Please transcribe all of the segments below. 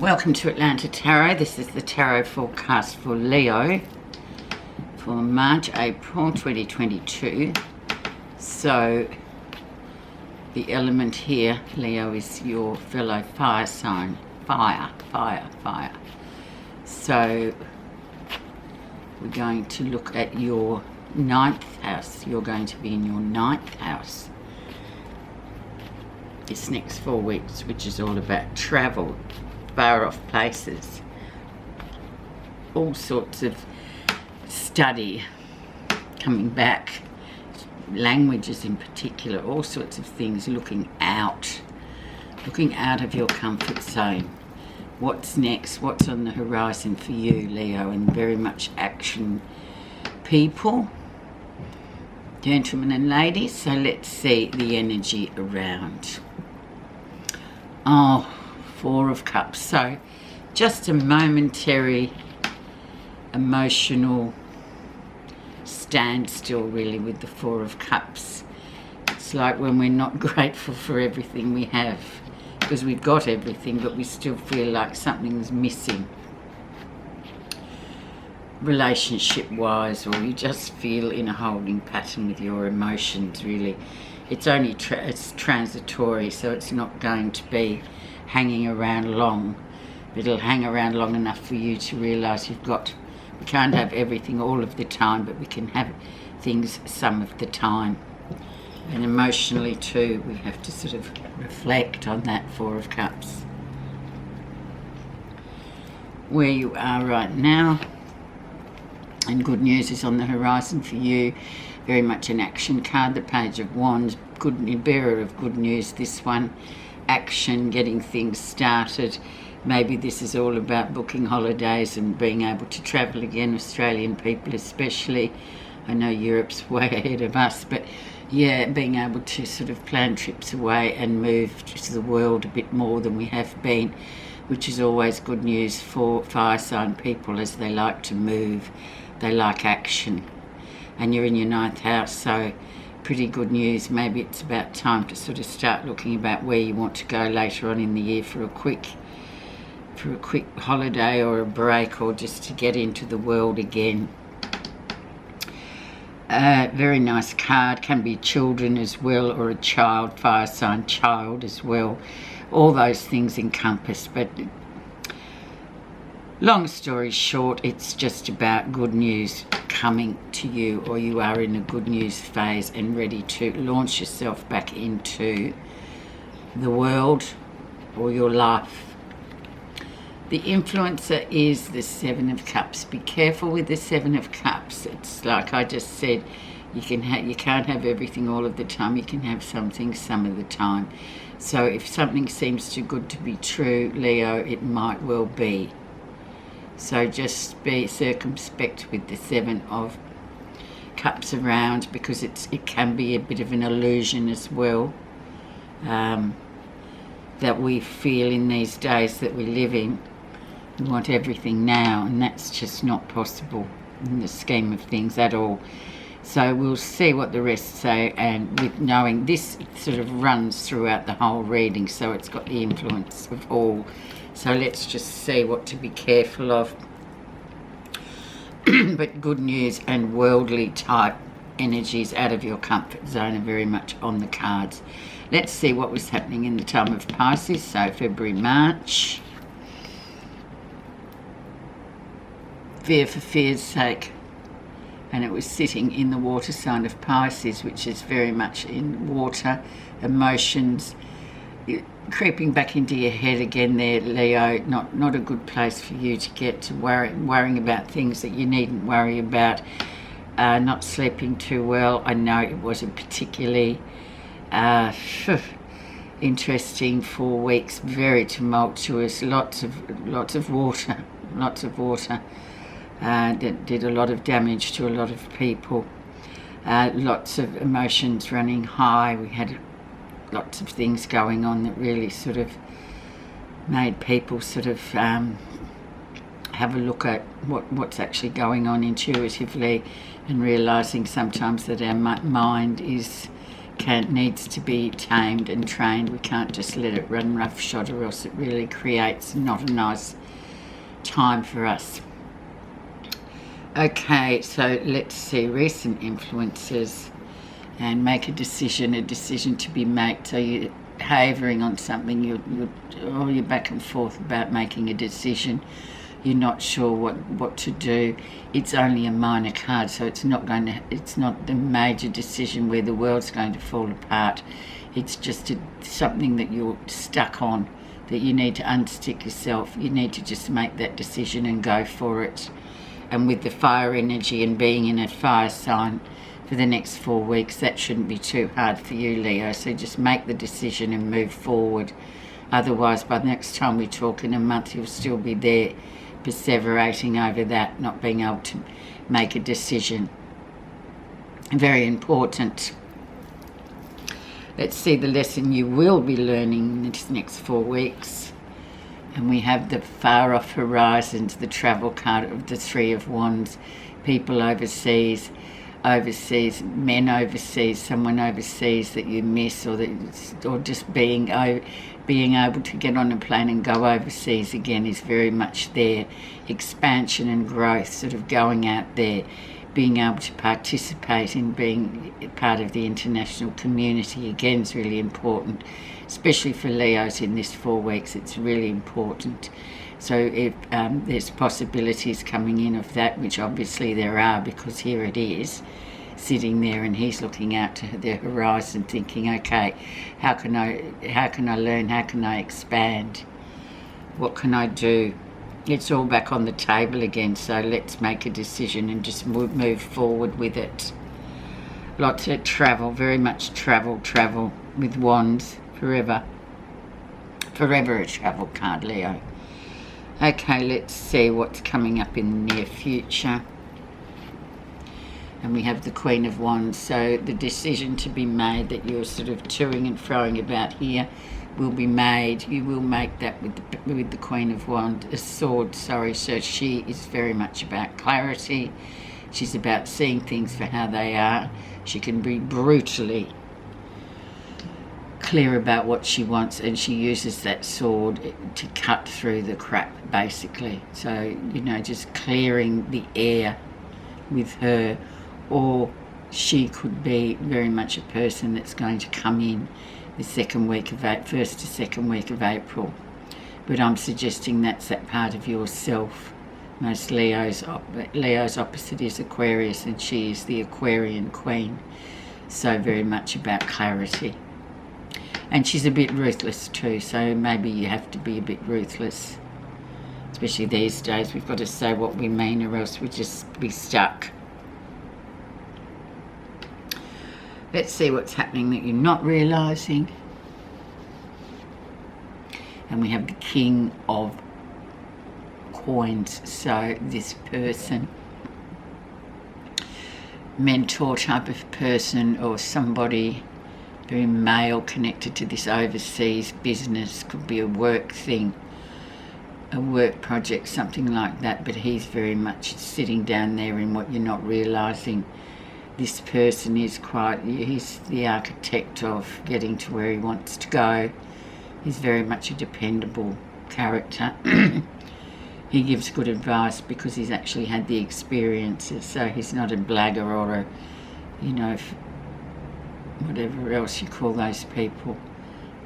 Welcome to Atlanta Tarot. This is the tarot forecast for Leo for March, April 2022. So the element here, Leo, is your fellow fire sign. Fire. So we're going to look at your 9th house. You're going to be in your 9th house this next 4 weeks, which is all about travel, far off places, all sorts of study, coming back, languages in particular, all sorts of things, looking out of your comfort zone. What's next? What's on the horizon for you, Leo? And very much action people, gentlemen and ladies. So let's see the energy around. Oh, 4 of Cups. So just a momentary emotional standstill, really, with the 4 of Cups. It's like when we're not grateful for everything we have, because we've got everything, but we still feel like something's missing, relationship-wise, or you just feel in a holding pattern with your emotions, really. It's only it's transitory, so it's not going to be hanging around long. It'll hang around long enough for you to realise we can't have everything all of the time, but we can have things some of the time. And emotionally too, we have to sort of reflect on that 4 of Cups, where you are right now. And good news is on the horizon for you. Very much an action card, the Page of Wands, bearer of good news, this one. Action, getting things started. Maybe this is all about booking holidays and being able to travel again, Australian people especially. I know Europe's way ahead of us, but yeah, being able to sort of plan trips away and move to the world a bit more than we have been, which is always good news for fire sign people, as they like to move, they like action. And you're in your 9th house, so pretty good news. Maybe it's about time to sort of start looking about where you want to go later on in the year for a quick holiday or a break, or just to get into the world again. Very nice card. Can be children as well, or a child, fire sign child as well. All those things encompassed, but long story short, it's just about good news coming to you, or you are in a good news phase and ready to launch yourself back into the world or your life. The influencer is the 7 of Cups. Be careful with the 7 of Cups. It's like I just said, you can't have everything all of the time. You can have something some of the time. So if something seems too good to be true, Leo, it might well be. So just be circumspect with the 7 of Cups around, because it can be a bit of an illusion as well, that we feel in these days that we live in. We want everything now, and that's just not possible in the scheme of things at all. So we'll see what the rest say, and with knowing this sort of runs throughout the whole reading, so it's got the influence of all. So let's just see what to be careful of. But good news and worldly type energies out of your comfort zone are very much on the cards. Let's see what was happening in the time of Pisces, so February, March. Fear for fear's sake. And it was sitting in the water sign of Pisces, which is very much in water, emotions, creeping back into your head again there, Leo. Not a good place for you to get to worrying about things that you needn't worry about. Not sleeping too well. I know it wasn't particularly interesting 4 weeks, very tumultuous, lots of water. That did a lot of damage to a lot of people. Lots of emotions running high. We had lots of things going on that really sort of made people sort of have a look at what's actually going on intuitively, and realising sometimes that our mind is needs to be tamed and trained. We can't just let it run roughshod, or else it really creates not a nice time for us. Okay, so let's see recent influences and make a decision to be made. So you're havering on something, you're back and forth about making a decision. You're not sure what to do. It's only a minor card, so it's not the major decision where the world's going to fall apart. It's just something that you're stuck on, that you need to unstick yourself. You need to just make that decision and go for it. And with the fire energy and being in a fire sign for the next 4 weeks, that shouldn't be too hard for you, Leo. So just make the decision and move forward. Otherwise, by the next time we talk in a month, you'll still be there perseverating over that, not being able to make a decision. Very important. Let's see the lesson you will be learning in this next 4 weeks. And we have the far off horizons, the travel card of the Three of Wands, people overseas, men overseas, someone overseas that you miss, or just being able to get on a plane and go overseas again is very much there. Expansion and growth, sort of going out there, being able to participate in being part of the international community again is really important, especially for Leos in this 4 weeks. It's really important. So if there's possibilities coming in of that, which obviously there are, because here it is sitting there and he's looking out to the horizon thinking, okay, how can I learn, how can I expand, what can I do? It's all back on the table again, so let's make a decision and just move forward with it. Lots of travel, very much travel with wands, forever a travel card, Leo. Okay, let's see what's coming up in the near future. And we have the Queen of Wands, so the decision to be made that you're sort of toing and froing about here will be made. You will make that with the Queen of Wands, Swords, sorry. So she is very much about clarity. She's about seeing things for how they are. She can be brutally clear about what she wants, and she uses that sword to cut through the crap, basically. So, just clearing the air with her. Or she could be very much a person that's going to come in the first to second week of April. But I'm suggesting that's that part of yourself. Most Leo's opposite is Aquarius, and she is the Aquarian Queen. So very much about clarity. And she's a bit ruthless too, so maybe you have to be a bit ruthless. Especially these days, we've got to say what we mean, or else we just be stuck. Let's see what's happening that you're not realising. And we have the King of Coins. So this person, mentor type of person, or somebody very male connected to this overseas business, could be a work thing, a work project, something like that. But he's very much sitting down there in what you're not realising. This person he's the architect of getting to where he wants to go. He's very much a dependable character. He gives good advice because he's actually had the experiences, so he's not a blagger or whatever else you call those people.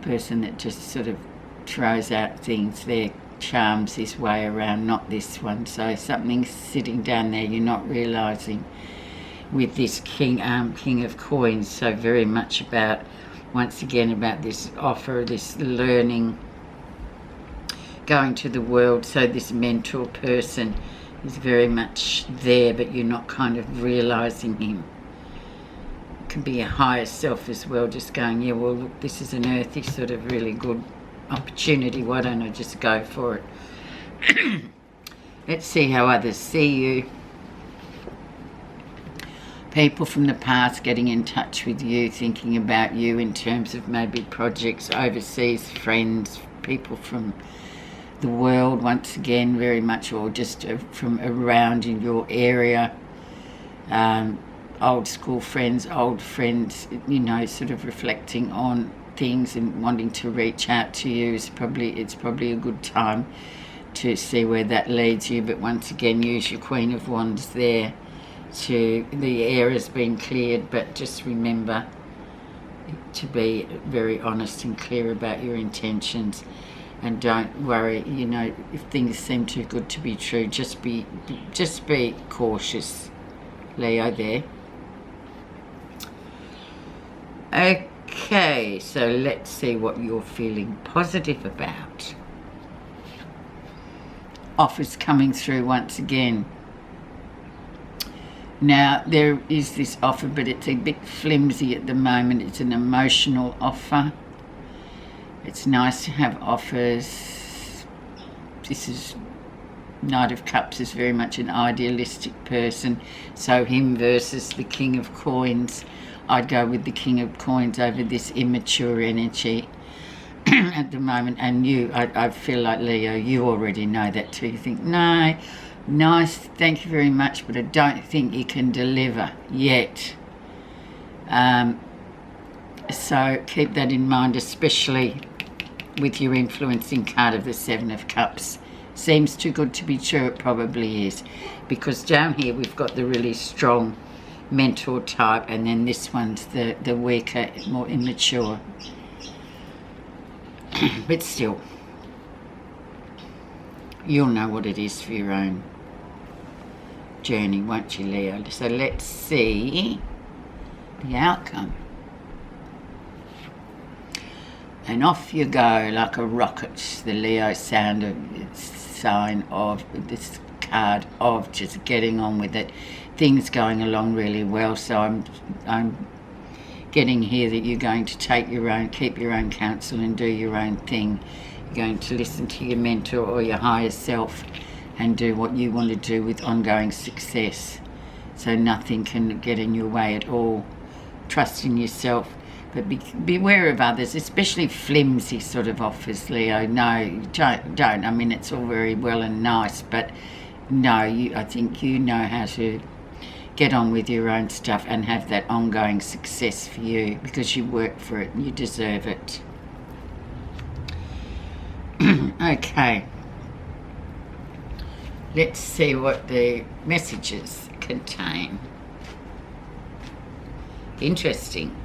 Person that just sort of throws out things there, charms his way around, not this one. So something's sitting down there you're not realising with this King of Coins. So very much about, once again, about this offer, this learning, going to the world. So this mentor person is very much there, but you're not kind of realising him. It can be a higher self as well, just going, yeah, well, look, this is an earthy sort of really good opportunity. Why don't I just go for it? Let's see how others see you. People from the past getting in touch with you, thinking about you in terms of maybe projects overseas, friends, people from the world, once again, very much, or just from around in your area. old school friends, old friends, you know, sort of reflecting on things and wanting to reach out to you. It's probably a good time to see where that leads you. But once again, use your Queen of Wands there. The air has been cleared, but just remember to be very honest and clear about your intentions, and don't worry, you know, if things seem too good to be true, just be cautious, Leo there. Okay, so let's see what you're feeling positive about. Offers coming through once again. Now, there is this offer, but it's a bit flimsy at the moment. It's an emotional offer. It's nice to have offers. This is Knight of Cups is very much an idealistic person. So him versus the King of Coins. I'd go with the King of Coins over this immature energy at the moment. And I feel like, Leo, you already know that too. You think, no, nice, thank you very much, but I don't think you can deliver yet. So keep that in mind, especially with your influencing card of the Seven of Cups. Seems too good to be true. It probably is, because down here we've got the really strong mentor type, and then this one's the weaker, more immature. But still, you'll know what it is for your own journey, won't you, Leo? So let's see the outcome. And off you go like a rocket. The Leo sign of this card of just getting on with it. Things going along really well. So I'm getting here that you're going to keep your own counsel and do your own thing. You're going to listen to your mentor or your higher self and do what you want to do with ongoing success. So nothing can get in your way at all. Trust in yourself. But beware of others, especially flimsy sort of offers, Leo. No, don't. I mean, it's all very well and nice, but no, I think you know how to get on with your own stuff and have that ongoing success for you, because you work for it and you deserve it. Okay. Let's see what the messages contain. Interesting.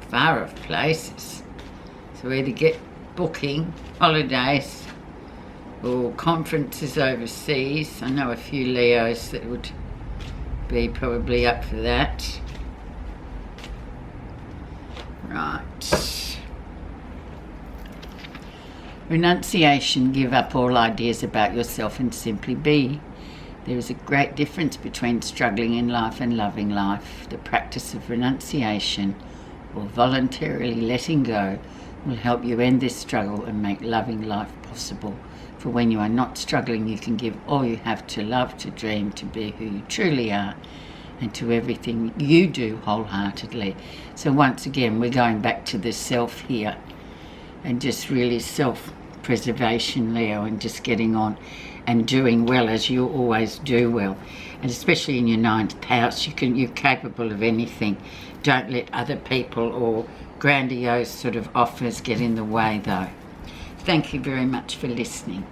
Far off places. So either get booking holidays or conferences overseas. I know a few Leos that would be probably up for that. Right. Renunciation. Give up all ideas about yourself and simply be. There is a great difference between struggling in life and loving life. The practice of renunciation, or voluntarily letting go, will help you end this struggle and make loving life possible. For when you are not struggling, you can give all you have to love, to dream, to be who you truly are, and to everything you do wholeheartedly. So once again, we're going back to the self here, and just really self-preservation, Leo, and just getting on and doing well as you always do well. And especially in your 9th house, you're capable of anything. Don't let other people or grandiose sort of offers get in the way, though. Thank you very much for listening.